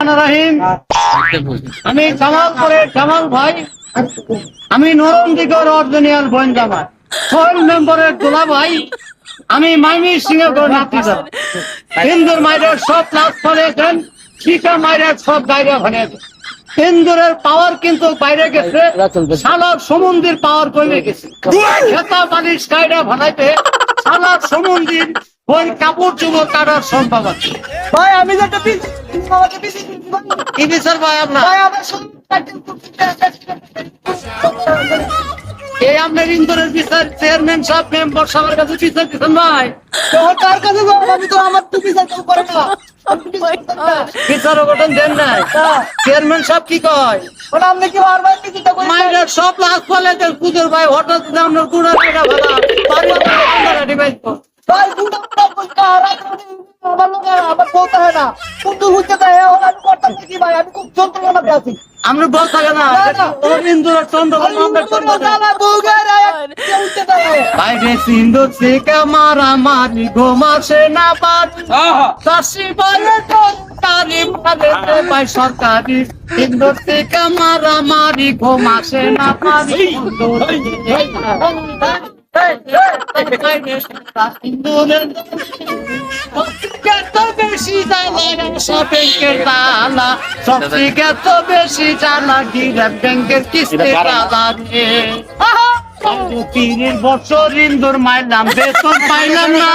রহমানির রহিম। আমি জামাল ভাই, আমি নরমদিগর অরিজিনাল বোন জামাই, সোহেল মেম্বারের দোলা ভাই। আমি মাইমি সিং এর নাতি স্যার। হিন্দুর মায়ের সব লাভ ফলেছেন, শিখা মায়ের সব বাইরে ফেলেছেন। হিন্দুরের পাওয়ার কিন্তু বাইরে গেছে, সালার সমুদ্রের পাওয়ার কমে গেছে। খেতা বালিশ কায়দা ভালাইতে সালার সমুদ্রের ওই কাপড় চুপড় কাটার সম্ভব আছে। ভাই আমি যে একটা কি বিচার ভাই আপনার? এই আপনার ইন্দোরের বিচার চেয়ারম্যান সব মেম্বার সবার কাছে বিচার দিচ্ছেন ভাই। তার কাছে যাও, আমি তো আমার তো বিচার কেউ করে না। বিচার গঠন দেন নাই, চেয়ারম্যান সব কি কয়? বলে আপনি কি বারবার চিন্তা করেন? মায়ের সব লাশ ফলে পুজোর ভাই হঠাৎ আপনার গুড়া টাকা ভাড়া বাড়ি আপনারা ডিভাইস ভাই দুটো বলতে আমার লোক আমার বলতে হয় না, কিন্তু বুঝতে তাই এখন আমি করতাম কি ভাই, আমি খুব যন্ত্রণাতে আছি। আমরা বল থাকে না ইন্দোরের বাইরে সিন্দুর থেকে মারামারি ঘুমাসে না বাড়ি চাষি বলে সরকারি বলে ভাই সরকারি সিন্দুর থেকে মারামারি ঘুমাসে না বাড়ি বেশি জ্বালা সবথেকে তো বেশি জ্বালা গিরাম ব্যাংকের কিস্তি তিরিশ বছর ইন্দুর মাইলাম বেতন পাইলাম না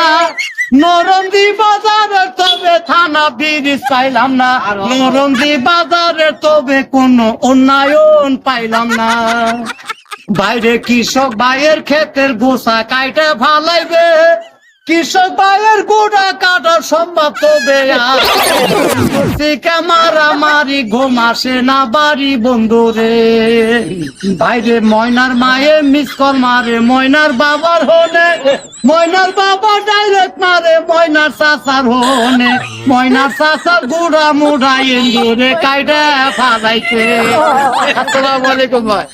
নরন্দি বাজারে তবে থানা ব্রিজ পাইলাম না নরন্দি বাজারে তবে কোনো উন্নয়ন পাইলাম না বাইরে কৃষক ভাইয়ের ক্ষেতের গোসা কাইটা ভালাইবে কৃষক ভাইয়ের গোড়া কাটা সম্ভব তবে মারামারি ঘুম আসে না বাড়ি বন্ধুরে বাইরে ময়নার মায়ে মিস কল মারে ময়নার বাবার হনে ময়নার বাবা ডাইরেক্ট মারে ময়নার চাচার হনে ময়নার চাচার গুড়া মুড়া ইন্দুরে কাইটা ফালাইছে। আসসালামু আলাইকুম ভাই।